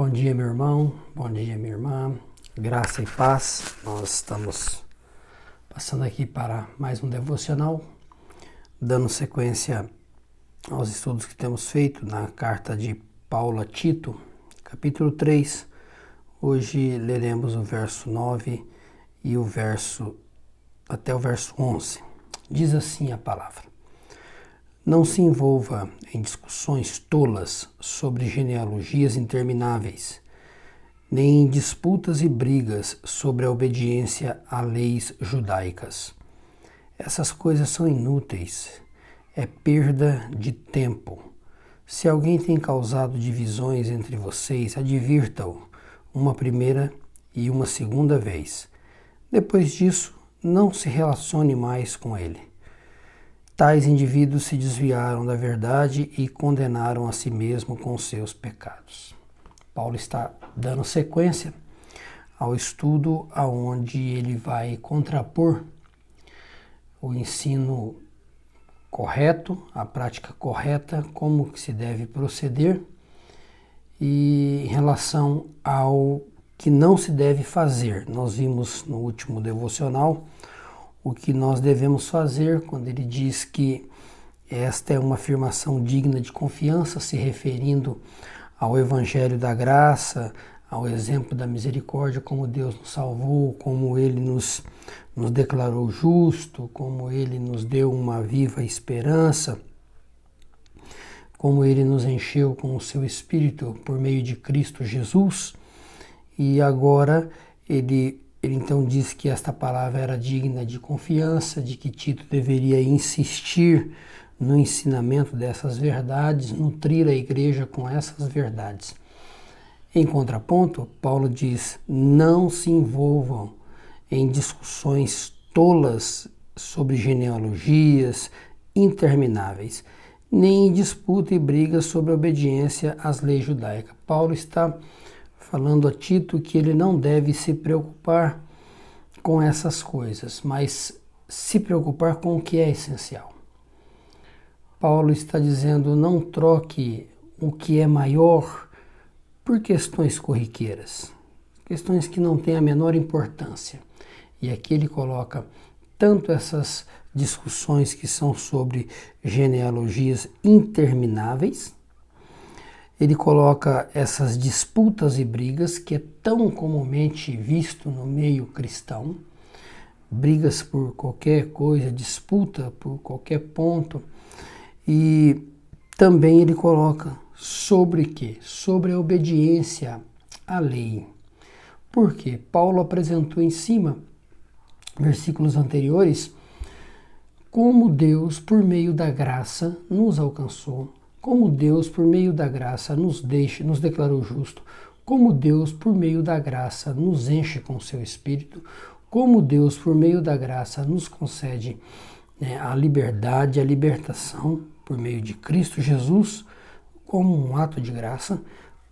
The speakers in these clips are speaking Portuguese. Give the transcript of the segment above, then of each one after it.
Bom dia, meu irmão, bom dia, minha irmã, graça e paz. Nós estamos passando aqui para mais um devocional, dando sequência aos estudos que temos feito na carta de Paulo a Tito, capítulo 3. Hoje leremos o verso 9 e até o verso 11. Diz assim a palavra: Não se envolva em discussões tolas sobre genealogias intermináveis, nem em disputas e brigas sobre a obediência a leis judaicas. Essas coisas são inúteis, é perda de tempo. Se alguém tem causado divisões entre vocês, advirta-o uma primeira e uma segunda vez. Depois disso, não se relacione mais com ele. Tais indivíduos se desviaram da verdade e condenaram a si mesmo com seus pecados. Paulo está dando sequência ao estudo aonde ele vai contrapor o ensino correto, a prática correta, como que se deve proceder, e em relação ao que não se deve fazer. Nós vimos no último devocional o que nós devemos fazer quando ele diz que esta é uma afirmação digna de confiança, se referindo ao Evangelho da graça, ao exemplo da misericórdia, como Deus nos salvou, como Ele nos declarou justo, como Ele nos deu uma viva esperança, como Ele nos encheu com o seu Espírito por meio de Cristo Jesus. E agora ele então diz que esta palavra era digna de confiança, de que Tito deveria insistir no ensinamento dessas verdades, nutrir a igreja com essas verdades. Em contraponto, Paulo diz: não se envolvam em discussões tolas sobre genealogias intermináveis, nem em disputa e briga sobre a obediência às leis judaicas. Paulo está falando a Tito que ele não deve se preocupar com essas coisas, mas se preocupar com o que é essencial. Paulo está dizendo: não troque o que é maior por questões corriqueiras, questões que não têm a menor importância. E aqui ele coloca tanto essas discussões que são sobre genealogias intermináveis, ele coloca essas disputas e brigas que é tão comumente visto no meio cristão, brigas por qualquer coisa, disputa por qualquer ponto, e também ele coloca sobre quê? Sobre a obediência à lei. Porque Paulo apresentou em cima, versículos anteriores, como Deus, por meio da graça, nos alcançou, como Deus, por meio da graça, nos declarou justo, como Deus, por meio da graça, nos enche com seu Espírito, como Deus, por meio da graça, nos concede a liberdade, a libertação, por meio de Cristo Jesus, como um ato de graça.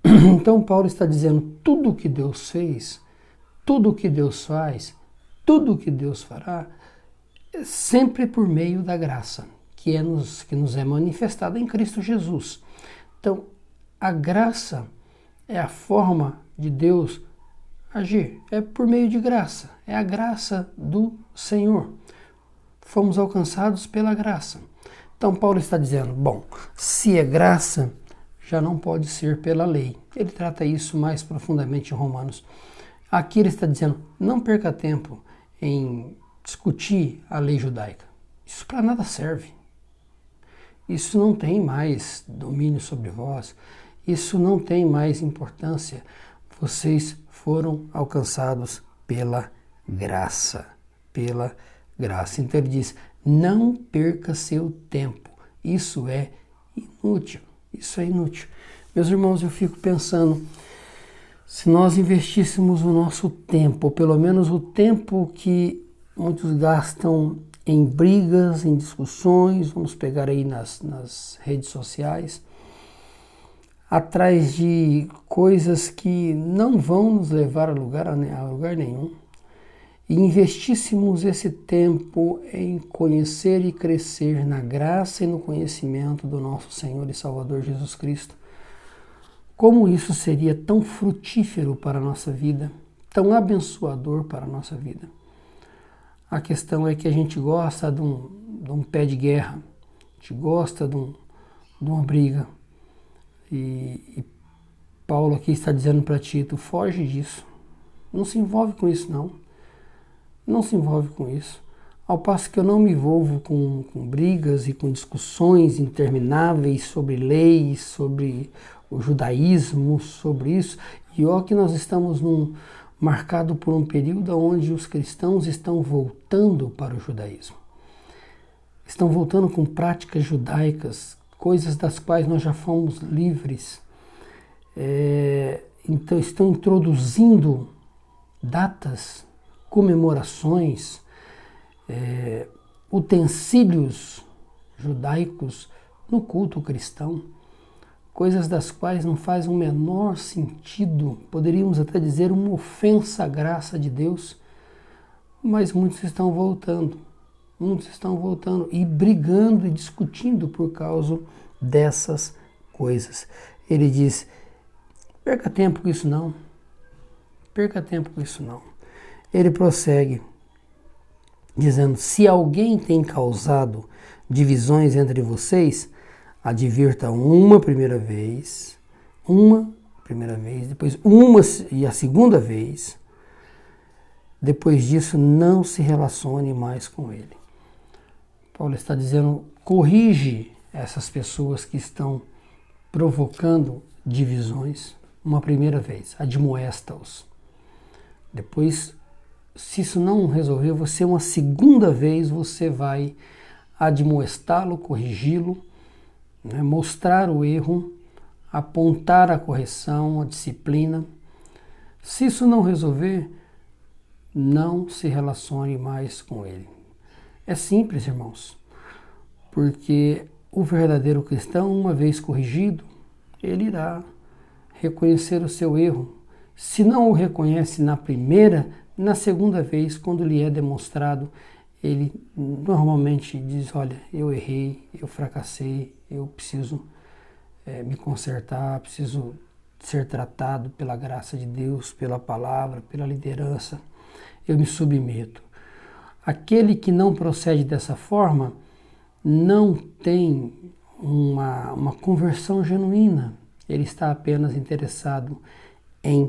Então Paulo está dizendo: tudo o que Deus fez, tudo o que Deus faz, tudo o que Deus fará, é sempre por meio da graça, que nos é manifestada em Cristo Jesus. Então, a graça é a forma de Deus agir, é por meio de graça, é a graça do Senhor. Fomos alcançados pela graça. Então, Paulo está dizendo: bom, se é graça, já não pode ser pela lei. Ele trata isso mais profundamente em Romanos. Aqui ele está dizendo: não perca tempo em discutir a lei judaica. Isso para nada serve. Isso não tem mais domínio sobre vós. Isso não tem mais importância. Vocês foram alcançados pela graça. Pela graça. Então ele diz: não perca seu tempo. Isso é inútil. Isso é inútil. Meus irmãos, eu fico pensando, se nós investíssemos o nosso tempo, ou pelo menos o tempo que muitos gastam em brigas, em discussões, vamos pegar aí nas redes sociais, atrás de coisas que não vão nos levar a lugar nenhum, e investíssemos esse tempo em conhecer e crescer na graça e no conhecimento do nosso Senhor e Salvador Jesus Cristo, como isso seria tão frutífero para a nossa vida, tão abençoador para a nossa vida. A questão é que a gente gosta de um pé de guerra, a gente gosta de uma briga. E Paulo aqui está dizendo para Tito, foge disso. Não se envolve com isso, não. Não se envolve com isso. Ao passo que eu não me envolvo com brigas e com discussões intermináveis sobre leis, sobre o judaísmo, sobre isso. E ó que nós estamos marcado por um período onde os cristãos estão voltando para o judaísmo. Estão voltando com práticas judaicas, coisas das quais nós já fomos livres. Então estão introduzindo datas, comemorações, utensílios judaicos no culto cristão, coisas das quais não faz o menor sentido, poderíamos até dizer uma ofensa à graça de Deus, mas muitos estão voltando e brigando e discutindo por causa dessas coisas. Ele diz, perca tempo com isso não, perca tempo com isso não. Ele prossegue, dizendo, se alguém tem causado divisões entre vocês, advirta uma primeira vez, depois uma e a segunda vez, depois disso não se relacione mais com ele. Paulo está dizendo, corrige essas pessoas que estão provocando divisões uma primeira vez, admoesta-os. Depois, se isso não resolver, você uma segunda vez você vai admoestá-lo, corrigi-lo, né, mostrar o erro, apontar a correção, a disciplina. Se isso não resolver, não se relacione mais com ele. É simples, irmãos, porque o verdadeiro cristão, uma vez corrigido, ele irá reconhecer o seu erro. Se não o reconhece na primeira, na segunda vez, quando lhe é demonstrado, ele normalmente diz, olha, eu errei, eu fracassei, eu preciso me consertar, preciso ser tratado pela graça de Deus, pela palavra, pela liderança, eu me submeto. Aquele que não procede dessa forma não tem uma conversão genuína, ele está apenas interessado em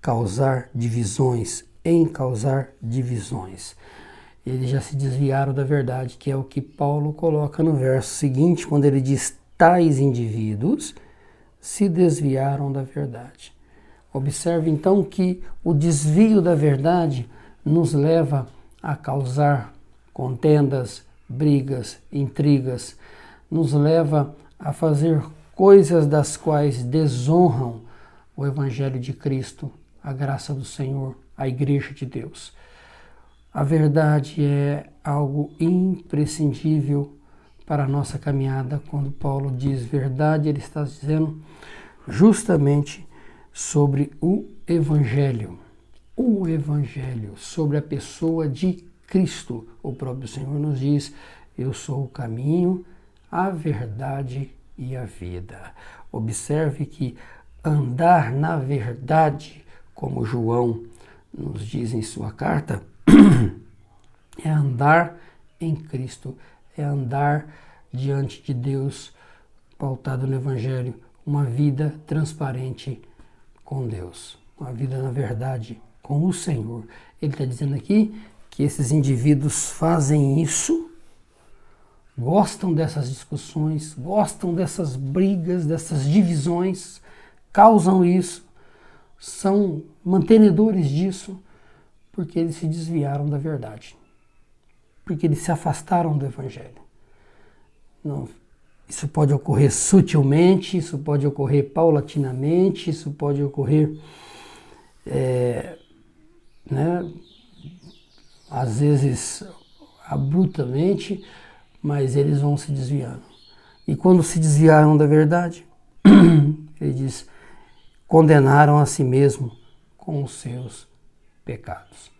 causar divisões, Eles já se desviaram da verdade, que é o que Paulo coloca no verso seguinte, quando ele diz, tais indivíduos se desviaram da verdade. Observe então que o desvio da verdade nos leva a causar contendas, brigas, intrigas, nos leva a fazer coisas das quais desonram o Evangelho de Cristo, a graça do Senhor, a Igreja de Deus. A verdade é algo imprescindível para a nossa caminhada. Quando Paulo diz verdade, ele está dizendo justamente sobre o Evangelho. O Evangelho, sobre a pessoa de Cristo. O próprio Senhor nos diz, eu sou o caminho, a verdade e a vida. Observe que andar na verdade, como João nos diz em sua carta, é andar em Cristo, é andar diante de Deus, pautado no Evangelho, uma vida transparente com Deus, uma vida na verdade com o Senhor. Ele está dizendo aqui que esses indivíduos fazem isso, gostam dessas discussões, gostam dessas brigas, dessas divisões, causam isso, são mantenedores disso, porque eles se desviaram da verdade, porque eles se afastaram do Evangelho. Não, isso pode ocorrer sutilmente, isso pode ocorrer paulatinamente, isso pode ocorrer, às vezes abruptamente, mas eles vão se desviando. E quando se desviaram da verdade, ele diz, condenaram a si mesmo com os seus pecados.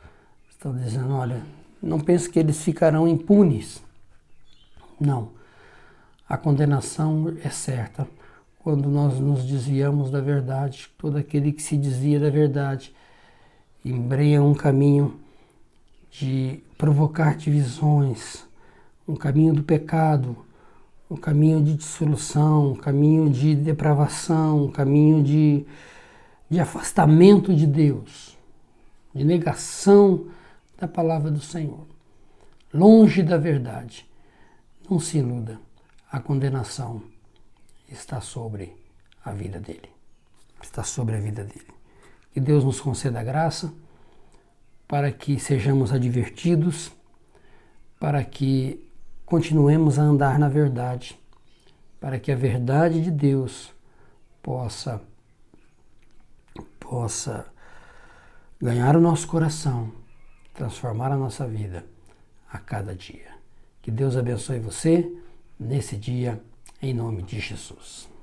Estão dizendo, olha, não pense que eles ficarão impunes. Não. A condenação é certa quando nós nos desviamos da verdade. Todo aquele que se desvia da verdade embrenha um caminho de provocar divisões, um caminho do pecado, um caminho de dissolução, um caminho de depravação, um caminho de afastamento de Deus, de negação da palavra do Senhor, longe da verdade. Não se iluda, a condenação está sobre a vida dele. Está sobre a vida dele. Que Deus nos conceda a graça para que sejamos advertidos, para que continuemos a andar na verdade, para que a verdade de Deus possa ganhar o nosso coração, transformar a nossa vida a cada dia. Que Deus abençoe você nesse dia, em nome de Jesus.